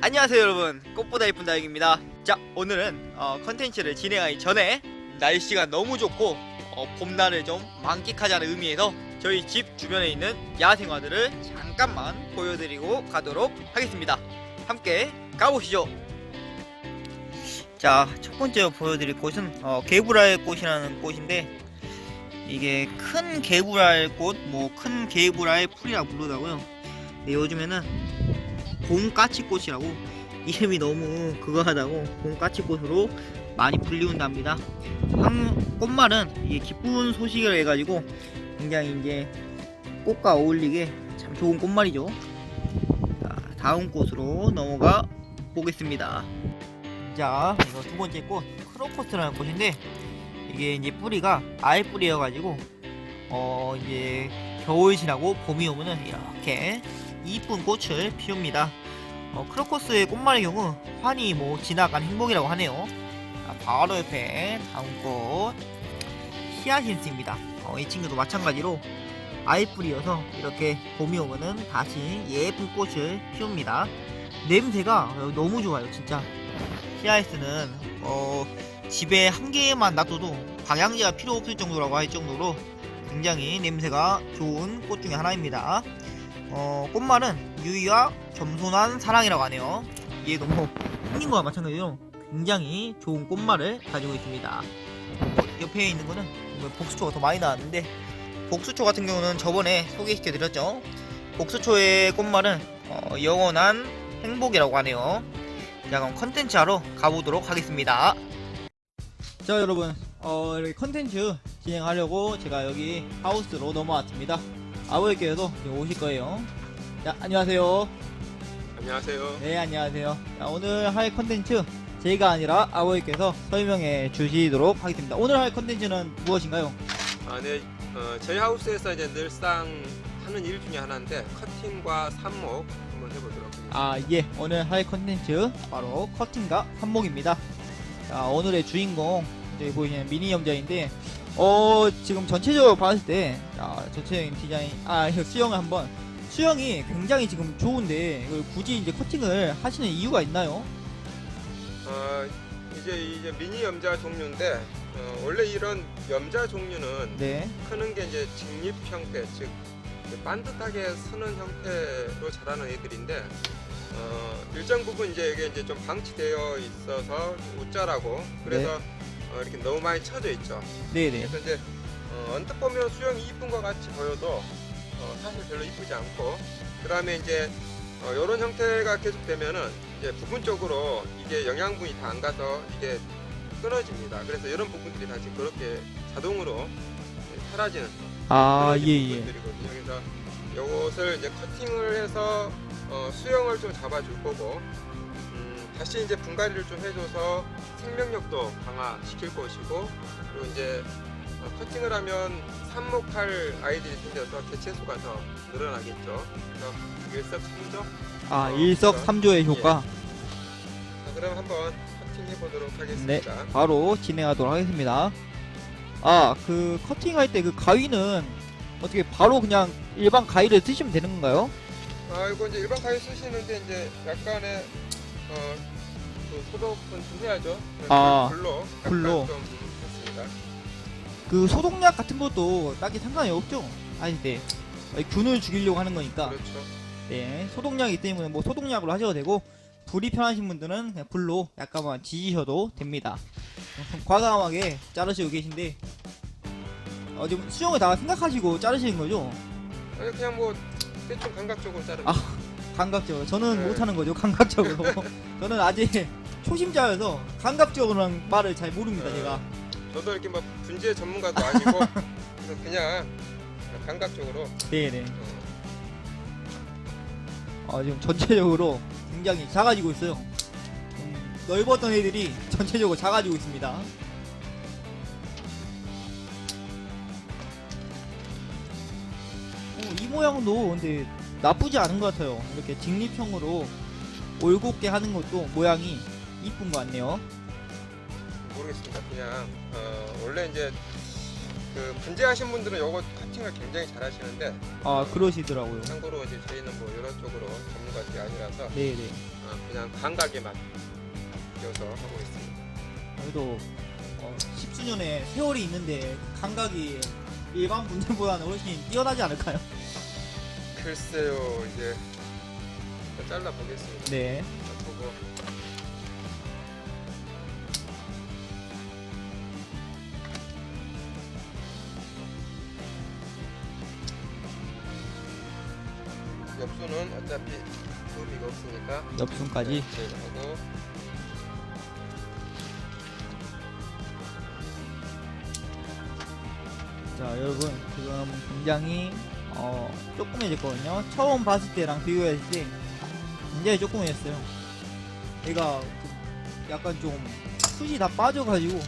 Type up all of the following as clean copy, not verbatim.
안녕하세요 여러분, 꽃보다 이쁜 다육입니다. 자, 오늘은 컨텐츠를 진행하기 전에 날씨가 너무 좋고 봄날을 좀 만끽하자는 의미에서 저희 집 주변에 있는 야생화들을 잠깐만 보여드리고 가도록 하겠습니다. 함께 가보시죠. 자, 첫 번째 보여드릴 꽃은 개불알 꽃이라는 꽃인데, 이게 큰 개불알 꽃, 큰 개불알 풀이라 부르다고요. 네, 요즘에는 봄까치꽃이라고 이름이 너무 그거하다고 봄까치꽃으로 많이 불리운답니다. 꽃말은 이게 기쁜 소식을 해가지고 굉장히 이제 꽃과 어울리게 참 좋은 꽃말이죠. 자, 다음 꽃으로 넘어가 보겠습니다. 자, 이거 두 번째 꽃 크로커스라는 꽃인데, 이게 이제 뿌리가 알뿌리여가지고 이제 겨울 지나고 봄이 오면은 이렇게 이쁜 꽃을 피웁니다. 크로커스의 꽃말의 경우 환히 지나간 행복이라고 하네요. 바로 옆에 다음 꽃 히아신스입니다. 이 친구도 마찬가지로 알뿌리여서 이렇게 봄이 오면은 다시 예쁜 꽃을 피웁니다. 냄새가 너무 좋아요. 진짜 히아신스는 집에 한 개만 놔둬도 방향제가 필요 없을 정도라고 할 정도로 굉장히 냄새가 좋은 꽃 중에 하나입니다. 꽃말은 유의와 겸손한 사랑이라고 하네요. 얘도 생긴 거와 마찬가지로 굉장히 좋은 꽃말을 가지고 있습니다. 옆에 있는 거는 복수초가 더 많이 나왔는데, 복수초 같은 경우는 저번에 소개시켜 드렸죠. 복수초의 꽃말은 영원한 행복이라고 하네요. 자, 그럼 컨텐츠 하러 가보도록 하겠습니다. 자, 여러분, 이렇게 컨텐츠 진행하려고 제가 여기 하우스로 넘어왔습니다. 아버지께서도 오실 거예요. 자, 안녕하세요. 안녕하세요. 네, 안녕하세요. 자, 오늘 할 컨텐츠 제가 아니라 아버지께서 설명해 주시도록 하겠습니다. 오늘 할 컨텐츠는 무엇인가요? 네, 저희 하우스에서 이제 늘상 하는 일 중에 하나인데 커팅과 삽목 한번 해보도록 하겠습니다. 예, 오늘 할 컨텐츠 바로 커팅과 삽목입니다. 자, 오늘의 주인공 저기 보이시는 미니 염자인데, 지금 전체적으로 봤을 때 전체적인 디자인, 이거 수영이 굉장히 지금 좋은데 이걸 굳이 이제 커팅을 하시는 이유가 있나요? 이제 미니 염자 종류인데 원래 이런 염자 종류는 네. 크는 게 이제 직립 형태, 즉 반듯하게 서는 형태로 자라는 애들인데 일정 부분 이제 이게 이제 좀 방치되어 있어서 웃자라고 그래서 이렇게 너무 많이 쳐져 있죠. 네네. 그래서 이제 언뜻 보면 수영이 이쁜 것 같이 보여도 사실 별로 이쁘지 않고, 그 다음에 이제 이런 형태가 계속되면은 이제 부분적으로 이게 영양분이 다 안 가서 이게 끊어집니다. 그래서 이런 부분들이 다시 그렇게 자동으로 사라지는 예. 부분들이거든요. 그래서 이것을 이제 커팅을 해서 수영을 좀 잡아줄 거고, 다시 이제 분갈이를 좀 해줘서 생명력도 강화시킬 것이고, 그리고 이제 커팅을 하면 삽목할 아이들이 생겨서 개체수가 더 늘어나겠죠. 그래서 일석삼조. 일석삼조의 효과. 자, 그럼 한번 커팅 해보도록 네, 하겠습니다. 바로 진행하도록 하겠습니다. 그 커팅할 때 그 가위는 어떻게 바로 그냥 일반 가위를 쓰시면 되는 건가요? 이거 이제 일반 가위 쓰시는데 이제 약간의 그 소독은 좀 해야죠. 불로 좀 했습니다. 그 소독약 같은 것도 딱히 상관이 없죠? 아실 때 균을 죽이려고 하는 거니까. 그렇죠. 네, 소독약이기 때문에 소독약으로 하셔도 되고, 불이 편하신 분들은 그냥 불로 약간만 지지셔도 됩니다. 과감하게 자르시고 계신데, 지금 수영을 다 생각하시고 자르시는 거죠? 아니 그냥 대충 감각적으로 자르면. 감각적으로. 저는 네. 못하는 거죠, 감각적으로. 저는 아직 초심자여서 감각적으로는 말을 잘 모릅니다, 제가. 저도 이렇게 분재 전문가도 아니고 그래서 그냥 감각적으로. 네네. 지금 전체적으로 굉장히 작아지고 있어요. 넓었던 애들이 전체적으로 작아지고 있습니다. 이 모양도 근데 나쁘지 않은 것 같아요. 이렇게 직립형으로 올곧게 하는 것도 모양이 이쁜 것 같네요. 모르겠습니다. 그냥 원래 이제 그 분재하신 분들은 요거 커팅을 굉장히 잘 하시는데 아 그러시더라고요. 참고로 이제 저희는 뭐 이런 쪽으로 전문가들이 아니라서 네네. 그냥 감각에만 이어서 하고 있습니다. 그래도 10주년의 세월이 있는데 감각이 일반 분들보다는 훨씬 뛰어나지 않을까요? 글쎄요, 이제 잘라 보겠습니다. 네. 보고 엽수는 어차피 의미가 없으니까 옆순까지. 제거하고 자, 여러분 지금 굉장히 조그매졌거든요. 처음 봤을 때랑 비교했을 때 굉장히 조그매졌어요. 얘가 약간 좀 숱이 다 빠져가지고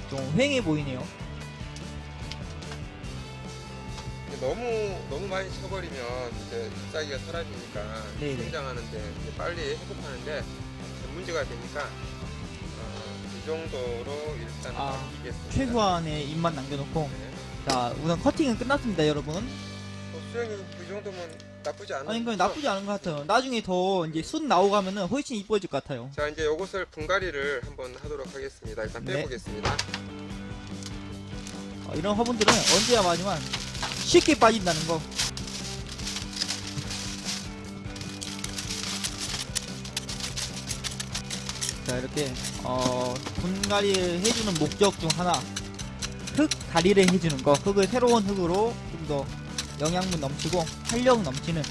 좀 휑해 보이네요. 너무 많이 쳐버리면 이제 잎사귀가 사라지니까 네네. 성장하는데 이제 빨리 회복하는데 문제가 되니까 이 정도로 일단 남기겠습니다. 최소한의 잎만 남겨놓고. 네. 자, 우선 커팅은 끝났습니다, 여러분. 수영이 그 정도면 나쁘지 않은. 아니, 그러니까 나쁘지 않은 것 같아요. 나중에 더 이제 숯 나오고 가면은 훨씬 이뻐질 것 같아요. 자, 이제 요것을 분갈이를 한번 하도록 하겠습니다. 일단 네. 빼보겠습니다. 이런 화분들은 언제야 마지만 쉽게 빠진다는 거. 자, 이렇게 분갈이를 해주는 목적 중 하나, 흙 가리를 해주는 거. 흙을 새로운 흙으로 좀 더 영양분 넘치고 활력 넘치는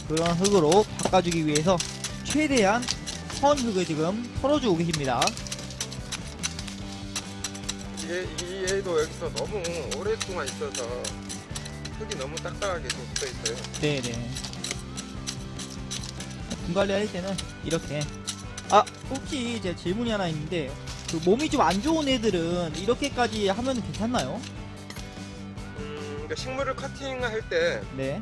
그런 흙으로 바꿔주기 위해서 최대한 선 흙을 지금 털어주고 계십니다. 이 애도 여기서 너무 오랫동안 있어서 흙이 너무 딱딱하게 좀 붙어 있어요. 네네. 분갈이 할 때는 이렇게. 혹시 제 질문이 하나 있는데, 그 몸이 좀 안 좋은 애들은 이렇게까지 하면 괜찮나요? 그러니까 식물을 커팅할 때 네.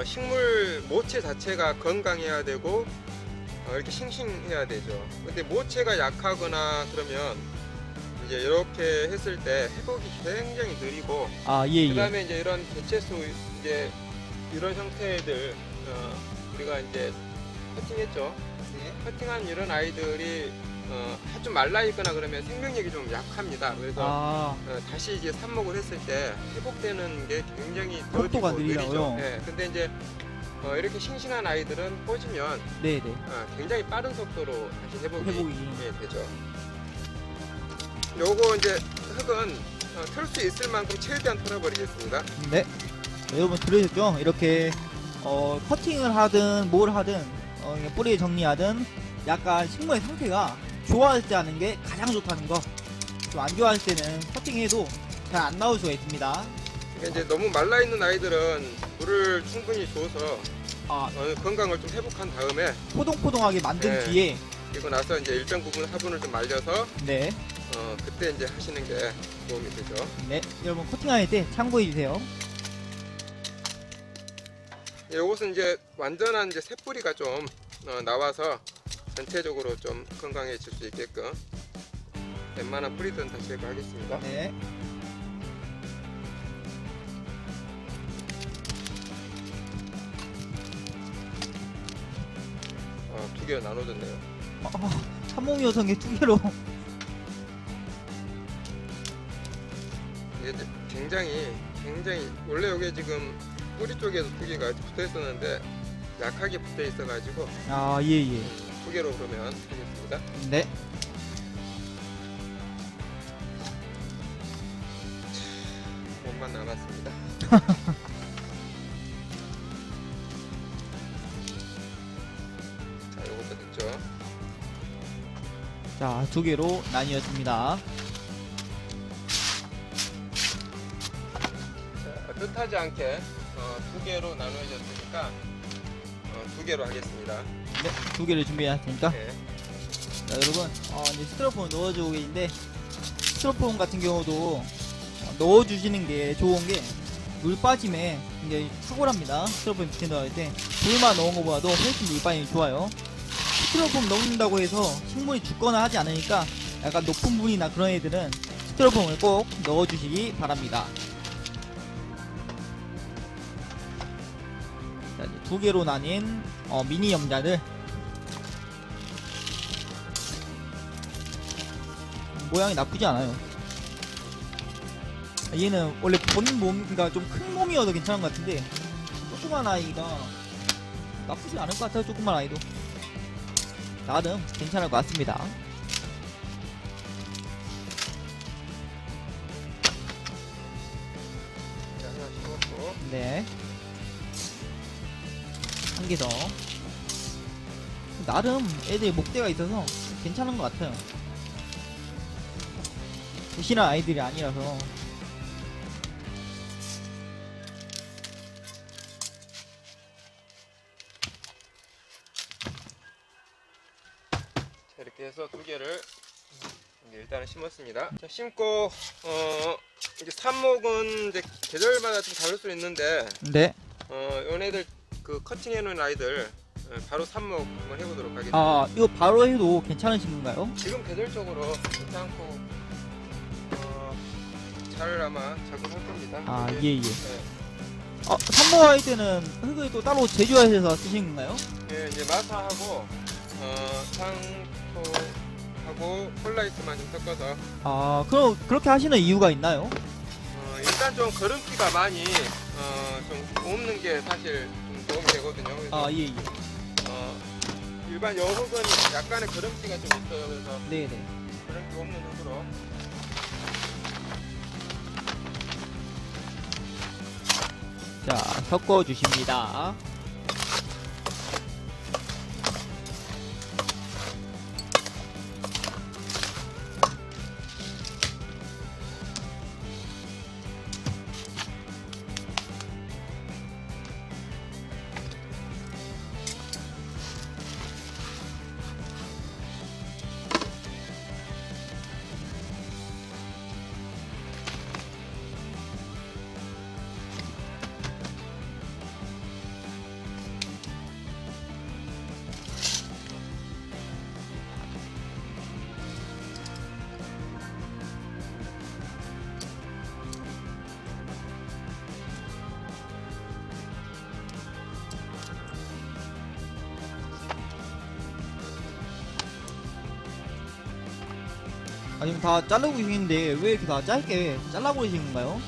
식물 모체 자체가 건강해야 되고 이렇게 싱싱해야 되죠. 근데 모체가 약하거나 그러면 이제 이렇게 했을 때 회복이 굉장히 느리고 예. 그다음에 이제 이런 개체수 이제 이런 형태들 우리가 이제 커팅했죠. 커팅한 이런 아이들이 좀 말라 있거나 그러면 생명력이 좀 약합니다. 그래서 다시 이제 삽목을 했을 때 회복되는 게 굉장히 속도가 느리죠. 느리다고요? 네, 근데 이제 이렇게 싱싱한 아이들은 꽂으면 네네. 굉장히 빠른 속도로 다시 회복이 회복이. 되죠. 요거 이제 흙은 털 수 있을 만큼 최대한 털어버리겠습니다. 네. 여러분 들으셨죠? 이렇게 커팅을 하든 뭘 하든 그냥 뿌리 정리하든 약간 식물의 상태가 좋아할 때 하는 게 가장 좋다는 거. 좀 안 좋아할 때는 커팅해도 잘 안 나올 수가 있습니다. 그러니까 이제 너무 말라 있는 아이들은 물을 충분히 줘서 건강을 좀 회복한 다음에 포동포동하게 만든 네. 뒤에. 그리고 나서 이제 일정 부분 화분을 좀 말려서 네. 그때 이제 하시는 게 도움이 되죠. 네. 여러분 커팅할 때 참고해 주세요. 이것은 이제 완전한 이제 새뿌리가 좀 나와서 전체적으로 좀 건강해질 수 있게끔 웬만한 뿌리들은 다 제거하겠습니다. 네. 두 개로 나눠졌네요. 참몸 여성의 두 개로. 이게 이제 굉장히 원래 여기 지금 뿌리 쪽에도 두 개가 붙어 있었는데 약하게 붙어 있어가지고 예. 두 개로 그러면 하겠습니다. 네. 몸만 남았습니다. 자, 요것도 됐죠. 자, 두 개로 나뉘었습니다. 자, 뜻하지 않게 두 개로 나누어졌으니까 두 개로 하겠습니다. 네, 두 개를 준비해놨으니까. 네. 자, 여러분, 이제 스티로폼을 넣어주고 계신데, 스티로폼 같은 경우도 넣어주시는 게 좋은 게, 물 빠짐에 굉장히 탁월합니다. 스티로폼 밑에 넣을 때. 물만 넣은 것보다도 훨씬 물 빠짐이 좋아요. 스티로폼 넣는다고 해서 식물이 죽거나 하지 않으니까, 약간 높은 분이나 그런 애들은 스티로폼을 꼭 넣어주시기 바랍니다. 자, 이제 두 개로 나뉜 미니 염자들. 모양이 나쁘지 않아요. 얘는 원래 본 몸, 그러니까 좀 큰 몸이어도 괜찮은 것 같은데 조그만 아이가 나쁘지 않을 것 같아요. 조그만 아이도 나름 괜찮을 것 같습니다. 자, 하나 심었고. 네. 한 개 더. 나름 애들 목대가 있어서 괜찮은 것 같아요. 부실한 아이들이 아니라서. 자, 이렇게 해서 두 개를 이제 일단은 심었습니다. 자, 심고 이제 삽목은 이제 계절마다 좀 다를 수 있는데 네. 얘네들 그 커팅해 놓은 아이들 바로 삽목 한번 해보도록 하겠습니다. 아, 이거 바로 해도 괜찮으신 건가요? 지금 계절적으로 괜찮고 잘 아마 작업할 겁니다. 아, 이게, 예. 산모할 때는 흙을 또 따로 제조해서 쓰신 건가요? 예, 이제 마사하고 상토하고 콜라이트만 좀 섞어서 아, 그럼 그렇게 하시는 이유가 있나요? 일단 좀 거름기가 많이 좀 없는 게 사실 좀 도움이 되거든요. 그래서 아, 예. 일반 여흙은 약간의 거름기가 좀 있어요. 그래서 네네. 거름기 없는 흙으로 자, 섞어주십니다. 아, 지금 다 자르고 계시는데 왜 이렇게 다 짧게 잘라버리신 건가요?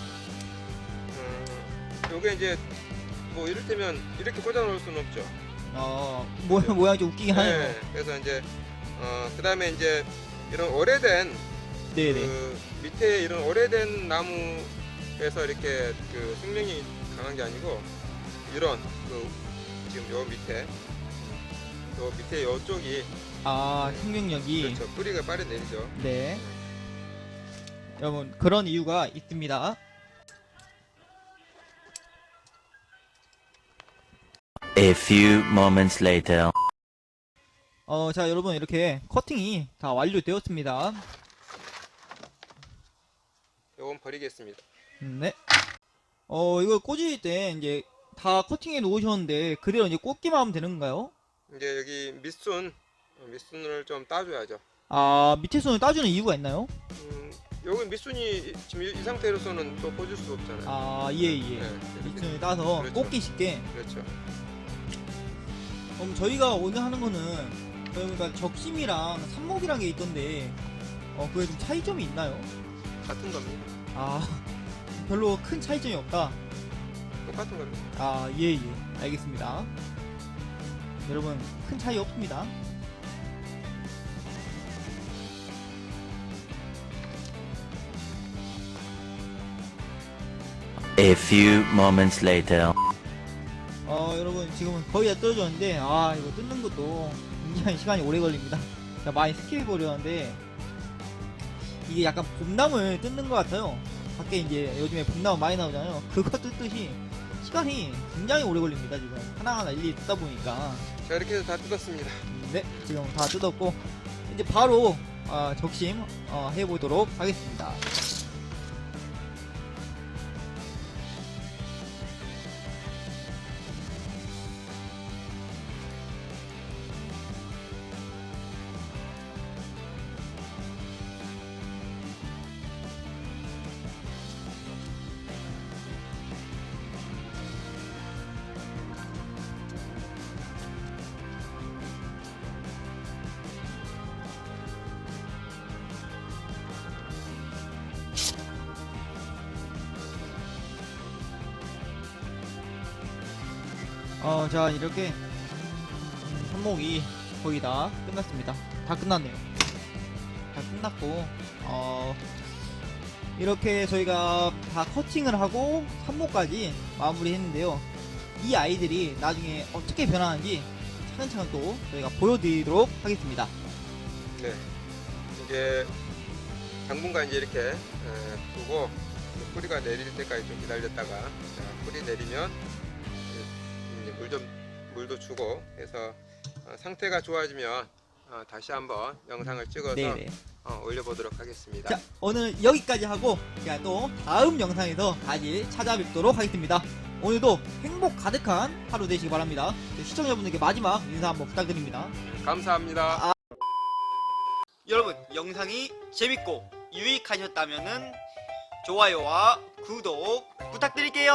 요게 이제 뭐 이를테면 이렇게 꽂아 놓을 수는 없죠. 모양이 좀 웃기긴 하네요. 네, 그래서 이제 그 다음에 이제 이런 오래된 네네. 그 밑에 이런 오래된 나무에서 이렇게 그 생명이 강한 게 아니고 이런 그 지금 요 밑에 요쪽이 아, 생명력이. 그렇죠. 뿌리가 빨리 내리죠. 네. 여러분, 그런 이유가 있습니다. A few moments later. 자, 여러분, 이렇게 커팅이 다 완료되었습니다. 요건 버리겠습니다. 네. 이거 꽂을 때 이제 다 커팅해 놓으셨는데 그대로 이제 꽂기만 하면 되는 건가요? 이제 여기 밑순을 좀 따줘야죠. 아, 밑에 손을 따주는 이유가 있나요? 여기 밑순이 지금 이 상태로서는 또 꽂을 수 없잖아요. 아, 예. 네, 밑순을 따서 그렇죠. 꽂기 쉽게. 그렇죠. 그럼 저희가 오늘 하는 거는 그러니까 적심이랑 삽목이란 게 있던데 그게 좀 차이점이 있나요? 같은 겁니다. 아, 별로 큰 차이점이 없다. 똑같은 겁니다. 아, 예. 알겠습니다. 여러분, 큰 차이 없습니다. A few moments later. 여러분, 지금은 거의 다 떨어졌는데, 이거 뜯는 것도 굉장히 시간이 오래 걸립니다. 제가 많이 스킵해 버렸는데, 이게 약간 봄나물 뜯는 것 같아요. 밖에 이제 요즘에 봄나물 많이 나오잖아요. 그거 뜯듯이 시간이 굉장히 오래 걸립니다. 지금 하나하나 일일이 뜯다 보니까. 자, 이렇게 해서 다 뜯었습니다. 네, 지금 다 뜯었고 이제 바로 적심 해보도록 하겠습니다. 자, 이렇게 삽목이 거의 다 끝났습니다. 다 끝났네요. 다 끝났고, 이렇게 저희가 다 커팅을 하고 삽목까지 마무리했는데요. 이 아이들이 나중에 어떻게 변하는지 차근차근 또 저희가 보여드리도록 하겠습니다. 네, 이게 당분간 이제 이렇게 두고 뿌리가 내릴 때까지 좀 기다렸다가, 자, 뿌리 내리면 이제 물도 주고 해서 상태가 좋아지면 다시 한번 영상을 찍어서 네네. 올려보도록 하겠습니다. 자, 오늘 여기까지 하고 제가 또 다음 영상에서 다시 찾아뵙도록 하겠습니다. 오늘도 행복 가득한 하루 되시기 바랍니다. 시청자분들께 마지막 인사 한번 부탁드립니다. 감사합니다. 여러분, 영상이 재밌고 유익하셨다면 좋아요와 구독 부탁드릴게요.